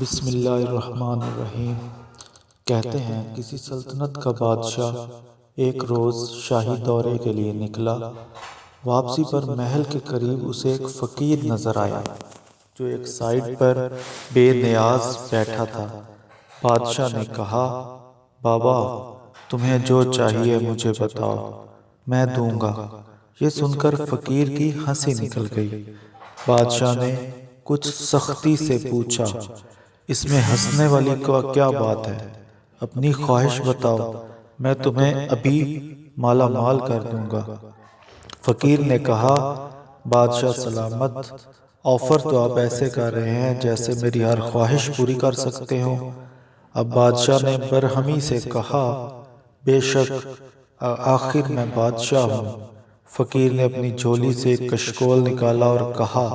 بسم اللہ الرحمن الرحیم۔ کہتے ہیں کسی سلطنت کا بادشاہ ایک روز شاہی دورے کے لیے نکلا۔ واپسی پر محل کے قریب اسے ایک فقیر نظر آیا جو ایک سائیڈ پر بے نیاز بیٹھا تھا۔ بادشاہ نے کہا، بابا تمہیں جو چاہیے مجھے بتاؤ، میں دوں گا۔ یہ سن کر فقیر کی ہنسی نکل گئی۔ بادشاہ نے کچھ سختی سے پوچھا، اس میں ہنسنے والی کو کیا بات ہے؟ اپنی خواہش بتاؤ، میں تمہیں ابھی مالا مال کر دوں گا۔ فقیر نے کہا، بادشاہ سلامت، آفر تو آپ ایسے کر رہے ہیں جیسے میری ہر خواہش پوری کر سکتے ہو۔ اب بادشاہ نے برہمی سے کہا، بے شک، آخر میں بادشاہ ہوں۔ فقیر نے اپنی جھولی سے ایک کشکول نکالا اور کہا،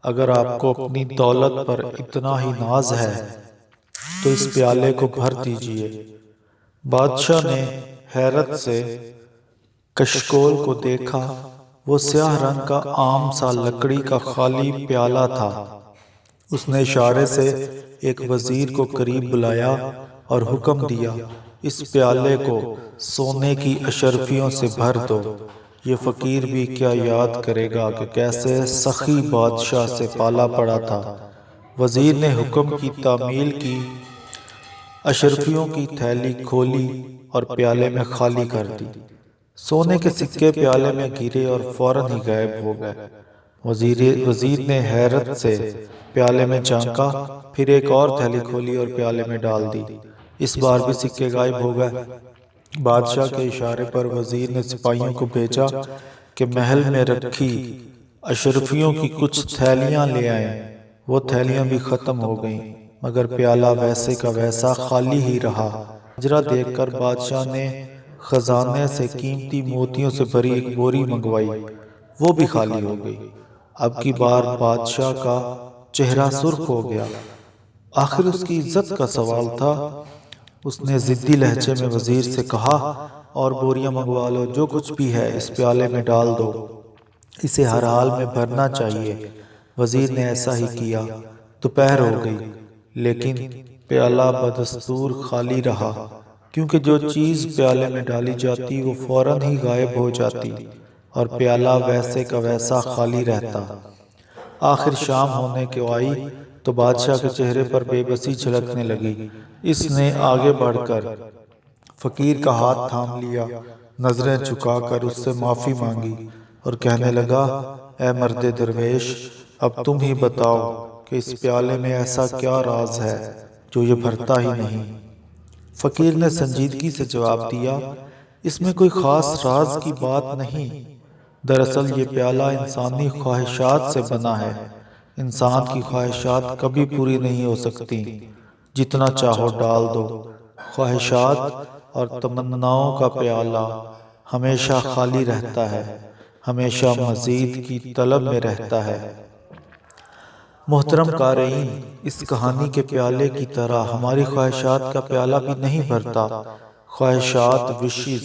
اگر آپ کو اپنی دولت پر اتنا ہی ناز ہے تو اس پیالے کو بھر دیجئے۔ بادشاہ نے حیرت سے کشکول کو دیکھا۔ وہ سیاہ رنگ کا عام سا لکڑی کا خالی پیالہ تھا۔ اس نے اشارے سے ایک وزیر کو قریب بلایا اور حکم دیا، اس پیالے کو سونے کی اشرفیوں سے بھر دو۔ یہ فقیر بھی کیا یاد کرے گا کہ کیسے سخی بادشاہ سے پالا پڑا تھا۔ وزیر نے حکم کی تعمیل کی، اشرفیوں کی تھیلی کھولی اور پیالے میں خالی کر دی۔ سونے کے سکے پیالے میں گرے اور فوراً ہی غائب ہو گئے۔ وزیر نے حیرت سے پیالے میں جھانکا، پھر ایک اور تھیلی کھولی اور پیالے میں ڈال دی۔ اس بار بھی سکے غائب ہو گئے۔ بادشاہ کے اشارے پر وزیر نے سپاہیوں کو بھیجا کہ محل میں رکھی اشرفیوں کی کچھ تھیلیاں لے آئیں۔ وہ تھیلیاں بھی ختم ہو گئیں، مگر پیالہ ویسے کا ویسا خالی ہی رہا۔ ماجرا دیکھ کر بادشاہ نے خزانے سے قیمتی موتیوں سے بھری ایک بوری منگوائی، وہ بھی خالی ہو گئی۔ اب کی بار بادشاہ کا چہرہ سرخ ہو گیا۔ آخر اس کی عزت کا سوال تھا۔ اس نے ضدی لہجے میں وزیر سے کہا، اور بوریاں منگوا لو، جو کچھ بھی ہے اس پیالے میں ڈال دو، اسے ہر حال میں بھرنا چاہیے۔ وزیر نے ایسا ہی کیا۔ دوپہر ہو گئی، لیکن پیالہ بدستور خالی رہا، کیونکہ جو چیز پیالے میں ڈالی جاتی وہ فوراً ہی غائب ہو جاتی اور پیالہ ویسے کا ویسا خالی رہتا۔ آخر شام ہونے کو آئی تو بادشاہ کے چہرے پر بے بسی جھلکنے لگی۔ اس نے آگے بڑھ کر فقیر کا ہاتھ تھام لیا، نظریں جھکا کر اس سے معافی مانگی اور کہنے لگا، اے مرد درویش، اب تم ہی بتاؤ کہ اس پیالے میں ایسا کیا راز ہے جو یہ بھرتا ہی نہیں؟ فقیر نے سنجیدگی سے جواب دیا، اس میں کوئی خاص راز کی بات نہیں۔ دراصل یہ پیالہ انسانی خواہشات سے بنا ہے۔ انسان کی خواہشات کبھی پوری نہیں ہو سکتی، جتنا چاہو ڈال دو۔ خواہشات اور تمناؤں کا پیالہ ہمیشہ خالی رہتا ہے، ہمیشہ مزید کی طلب میں رہتا ہے۔ محترم قارئین، اس کہانی کے پیالے کی طرح ہماری خواہشات کا پیالہ بھی نہیں بھرتا۔ خواہشات وشز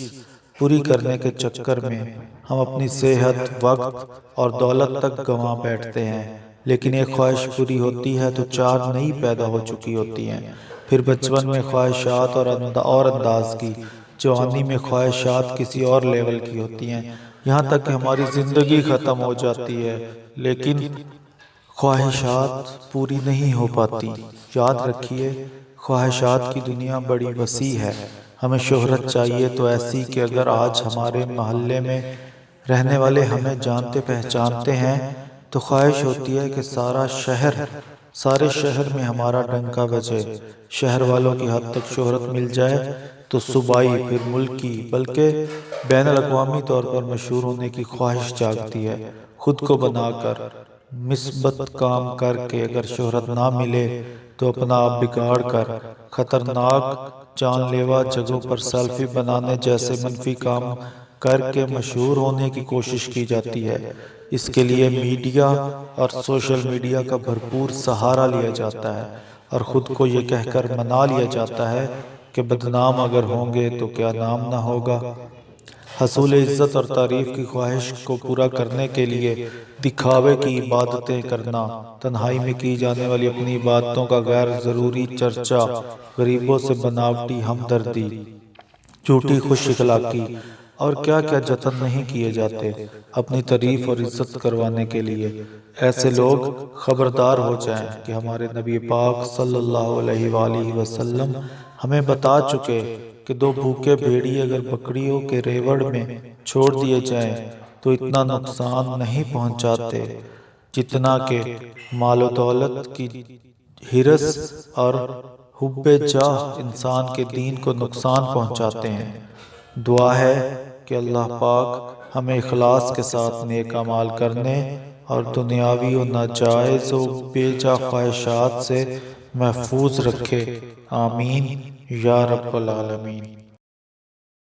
پوری کرنے کے چکر میں ہم اپنی صحت، وقت اور دولت تک گنوا بیٹھتے ہیں، لیکن ایک خواہش پوری ہوتی ہے تو چار نئی پیدا ہو چکی ہوتی ہیں۔ پھر بچپن میں خواہشات اور انداز کی، جوانی میں خواہشات کسی اور لیول کی ہوتی ہیں، یہاں تک کہ ہماری زندگی ختم ہو جاتی ہے، لیکن خواہشات پوری نہیں ہو پاتی۔ یاد رکھیے، خواہشات کی دنیا بڑی وسیع ہے۔ ہمیں شہرت چاہیے تو ایسی کہ اگر آج ہمارے محلے میں رہنے والے ہمیں جانتے پہچانتے ہیں تو خواہش ہوتی ہے کہ سارے شہر میں ہمارا ڈنکا بجے، شہر والوں کی حد تک شہرت مل جائے تو صوبائی، پھر ملکی، بلکہ بین الاقوامی طور پر مشہور ہونے کی خواہش جاگتی ہے۔ خود کو بنا کر، مثبت کام کر کے اگر شہرت نہ ملے تو اپنا آپ بگاڑ کر، خطرناک جان لیوا جگہوں پر سیلفی بنانے جیسے منفی کام کر کے مشہور ہونے کی کوشش کی جاتی ہے۔ اس کے لیے میڈیا اور سوشل میڈیا کا بھرپور سہارا لیا جاتا ہے اور خود کو یہ کہہ کر منا لیا جاتا ہے کہ بدنام اگر ہوں گے تو کیا نام نہ ہوگا۔ حصول عزت اور تعریف کی خواہش کو پورا کرنے کے لیے دکھاوے کی عبادتیں کرنا، تنہائی میں کی جانے والی اپنی عبادتوں کا غیر ضروری چرچا، غریبوں سے بناوٹی ہمدردی، جھوٹی خوش اخلاقی اور کیا کیا جتن نہیں کیے جاتے اپنی تعریف اور عزت کروانے کے لیے۔ ایسے لوگ خبردار ہو جائیں کہ ہمارے نبی پاک صلی اللہ علیہ وآلہ وسلم ہمیں بتا چکے کہ دو بھوکے بھیڑیے اگر بکریوں کے ریوڑ میں چھوڑ دیے جائیں تو اتنا نقصان نہیں پہنچاتے جتنا کہ مال و دولت کی ہرس اور حب جاہ انسان کے دین کو نقصان پہنچاتے ہیں۔ دعا ہے کہ اللہ پاک ہمیں اخلاص کے ساتھ نیک اعمال کرنے اور دنیاوی و ناجائز و بے جا خواہشات سے محفوظ رکھے، آمین یا رب العالمین۔